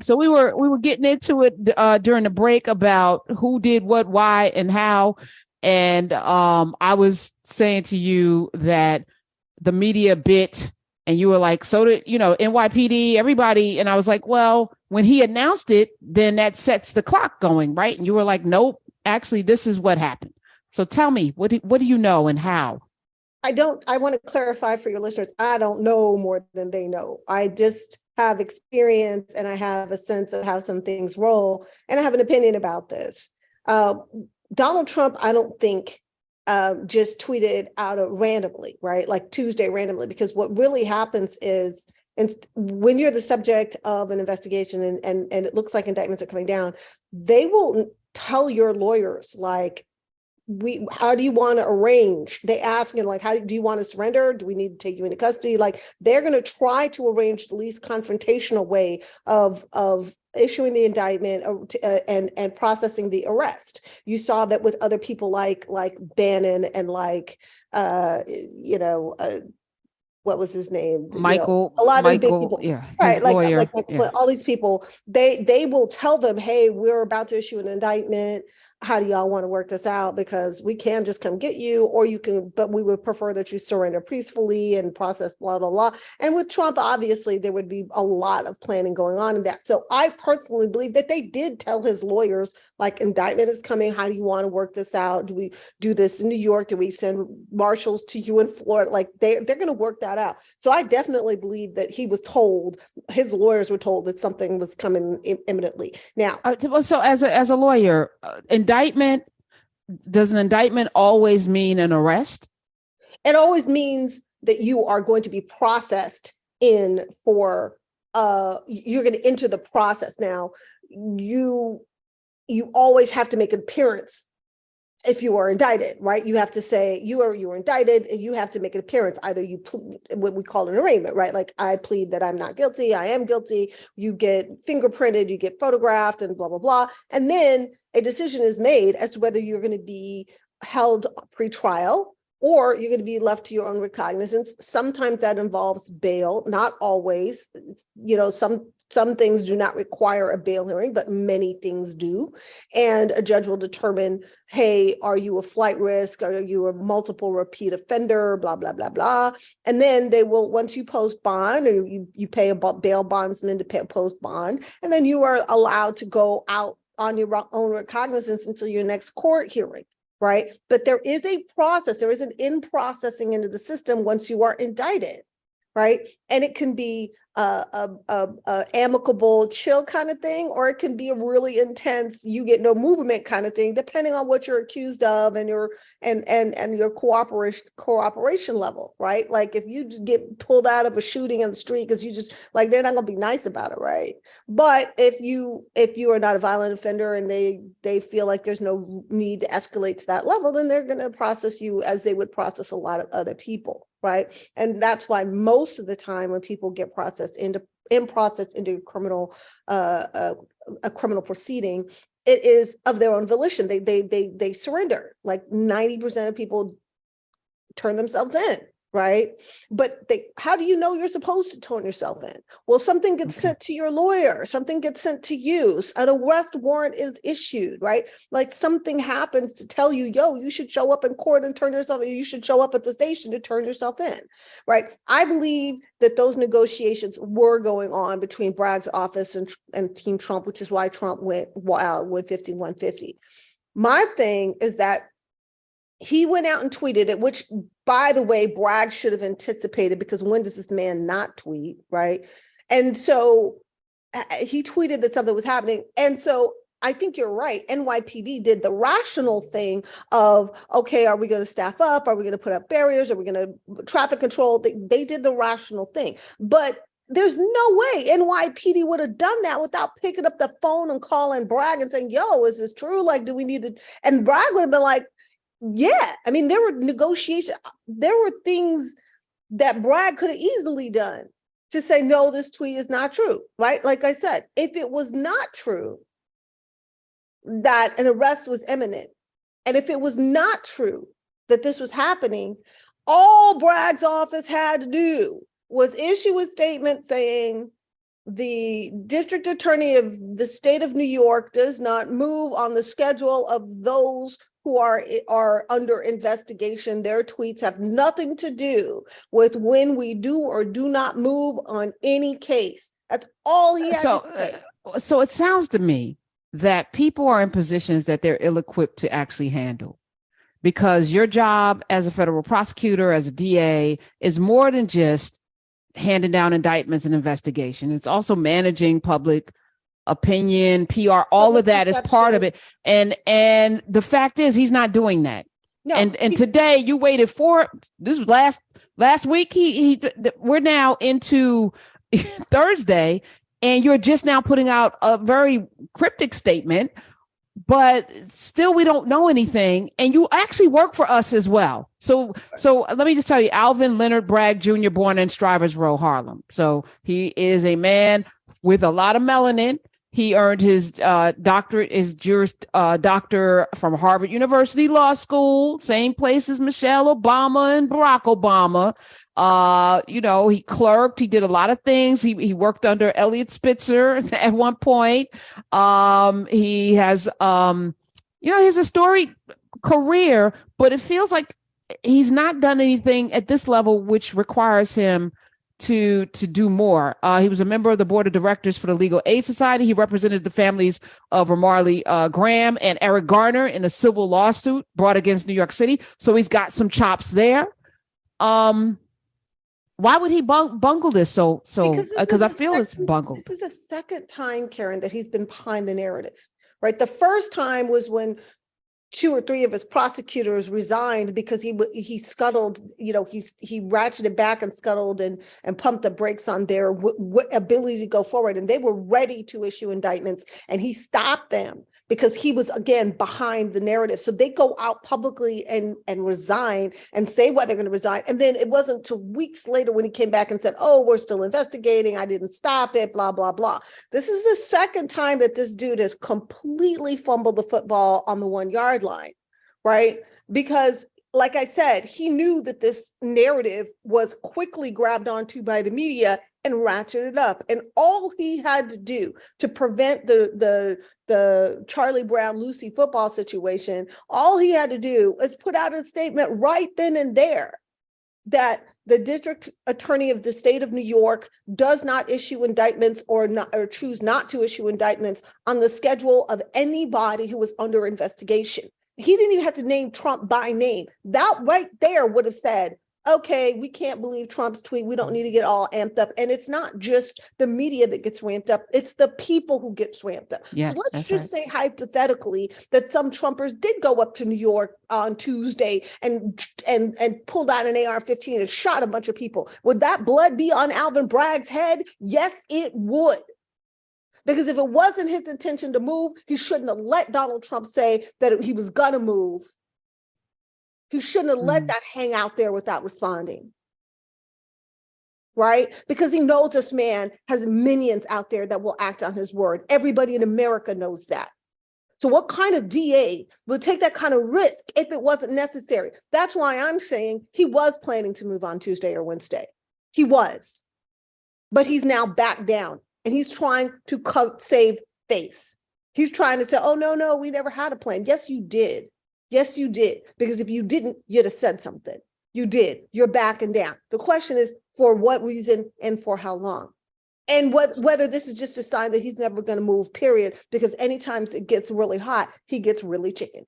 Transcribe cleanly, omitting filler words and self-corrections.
So we were getting into it during the break about who did what, why, and how. And I was saying to you that the media bit, and you were like, so did, NYPD, everybody. And I was like, well, when he announced it, then that sets the clock going, right? And you were like, nope, actually, this is what happened. So tell me, what do you know and how? I want to clarify for your listeners, I don't know more than they know. I just have experience and I have a sense of how some things roll, and I have an opinion about this. Uh, Donald Trump, I don't think just tweeted out of randomly, right? Like Tuesday randomly, because what really happens is, and when you're the subject of an investigation and it looks like indictments are coming down, they will tell your lawyers, like, how do you want to arrange? They ask, like, how do you want to surrender? Do we need to take you into custody? Like, they're going to try to arrange the least confrontational way of issuing the indictment and processing the arrest. You saw that with other people like Bannon and what was his name? A lot of the big people, Yeah, right? his lawyer. Like all these people, they will tell them, hey, we're about to issue an indictment. How do y'all want to work this out? Because we can just come get you, or you can, but we would prefer that you surrender peacefully and process blah, blah, blah. And with Trump, obviously, there would be a lot of planning going on in that. So I personally believe that they did tell his lawyers, like, indictment is coming. How do you want to work this out? Do we do this in New York? Do we send marshals to you in Florida? Like, they're going to work that out. So I definitely believe that he was told, his lawyers were told that something was coming imminently. Now, So as a lawyer, indictment, does an indictment always mean an arrest? it always means that you are going to be processed in for you're going to enter the process. Now, you always have to make an appearance if you are indicted, right? You have to say you were indicted, and you have to make an appearance. Either you plead, what we call an arraignment, right? Like, I plead that I'm not guilty, I am guilty. You get fingerprinted, you get photographed, and blah, blah, blah. And then a decision is made as to whether you're going to be held pre-trial or you're going to be left to your own recognizance. Sometimes that involves bail, not always. Some things do not require a bail hearing, but many things do. And a judge will determine, hey, are you a flight risk? Are you a multiple repeat offender? Blah, blah, blah, blah. And then they will, once you post bond, or you pay a bail bondsman to post bond, and then you are allowed to go out on your own recognizance until your next court hearing. Right. But there is a process, there is an in processing into the system once you are indicted. Right. And it can be a amicable, chill kind of thing, or it can be a really intense, you get no movement kind of thing, depending on what you're accused of and your cooperation level, right? Like, if you get pulled out of a shooting in the street because you just, like, they're not going to be nice about it, right? But if you are not a violent offender and they feel like there's no need to escalate to that level, then they're going to process you as they would process a lot of other people. Right. And that's why most of the time when people get processed into criminal a criminal proceeding, it is of their own volition. They surrender. Like 90% of people turn themselves in. Right. But how do you know you're supposed to turn yourself in? Well, something gets sent to your lawyer, something gets sent to you, an arrest warrant is issued, right? Like, something happens to tell you, yo, you should show up in court and turn yourself in. You should show up at the station to turn yourself in. Right. I believe that those negotiations were going on between Bragg's office and Team Trump, which is why Trump went wild with 5150. My thing is that he went out and tweeted it, which, by the way, Bragg should have anticipated, because when does this man not tweet, right? And so he tweeted that something was happening. And so I think you're right. NYPD did the rational thing of, okay, are we going to staff up? Are we going to put up barriers? Are we going to traffic control? They did the rational thing. But there's no way NYPD would have done that without picking up the phone and calling Bragg and saying, yo, is this true? Like, do we need to? And Bragg would have been like, yeah, I mean, there were negotiations. There were things that Bragg could have easily done to say, no, this tweet is not true, right? Like I said, if it was not true that an arrest was imminent, and if it was not true that this was happening, all Bragg's office had to do was issue a statement saying, the district attorney of the state of New York does not move on the schedule of those who are under investigation. Their tweets have nothing to do with when we do or do not move on any case. That's all he has to say. So it sounds to me that people are in positions that they're ill-equipped to actually handle, because your job as a federal prosecutor, as a DA, is more than just handing down indictments and investigation. It's also managing public opinion, PR, all of that is part of it. And the fact is, he's not doing that. No, and today you waited for, this was last week. We're now into Thursday, and you're just now putting out a very cryptic statement, but still we don't know anything. And you actually work for us as well. So let me just tell you, Alvin Leonard Bragg Jr., born in Strivers Row, Harlem. So he is a man with a lot of melanin. He earned his doctorate, his Juris Doctor from Harvard University Law School, same place as Michelle Obama and Barack Obama. He clerked. He did a lot of things. He worked under Elliot Spitzer at one point. He has, he has a storied career, but it feels like he's not done anything at this level, which requires him to do more. He was a member of the board of directors for the Legal Aid Society. He represented the families of Ramarley Graham and Eric Garner in a civil lawsuit brought against New York City. So he's got some chops there. Why would he bungle this? Because I feel it's bungled. This is the second time, Karen, that he's been behind the narrative, right? The first time was when 2 or 3 of his prosecutors resigned because he scuttled, he ratcheted back and scuttled and pumped the brakes on their ability to go forward. And they were ready to issue indictments, and he stopped them because he was, again, behind the narrative. So they go out publicly and resign and say why they're going to resign. And then it wasn't until weeks later when he came back and said, oh, we're still investigating. I didn't stop it, blah, blah, blah. This is the second time that this dude has completely fumbled the football on the 1-yard line, right? Because, like I said, he knew that this narrative was quickly grabbed onto by the media and ratcheted up. And all he had to do to prevent the Charlie Brown Lucy football situation, all he had to do is put out a statement right then and there that the district attorney of the state of New York does not issue indictments or choose not to issue indictments on the schedule of anybody who was under investigation. He didn't even have to name Trump by name. That right there would have said, okay, we can't believe Trump's tweet. We don't need to get all amped up. And it's not just the media that gets ramped up. It's the people who gets ramped up. Yes, so let's just say hypothetically that some Trumpers did go up to New York on Tuesday and pulled out an AR-15 and shot a bunch of people. Would that blood be on Alvin Bragg's head? Yes, it would. Because if it wasn't his intention to move, he shouldn't have let Donald Trump say that he was going to move. He shouldn't have let that hang out there without responding, right? Because he knows this man has minions out there that will act on his word. Everybody in America knows that. So what kind of DA would take that kind of risk if it wasn't necessary? That's why I'm saying he was planning to move on Tuesday or Wednesday. He was, but he's now backed down and he's trying to save face. He's trying to say, oh, no, we never had a plan. Yes, you did. Yes, you did. Because if you didn't, you'd have said something. You did. You're backing down. The question is, for what reason and for how long? And whether this is just a sign that he's never going to move, period, because anytime it gets really hot, he gets really chicken.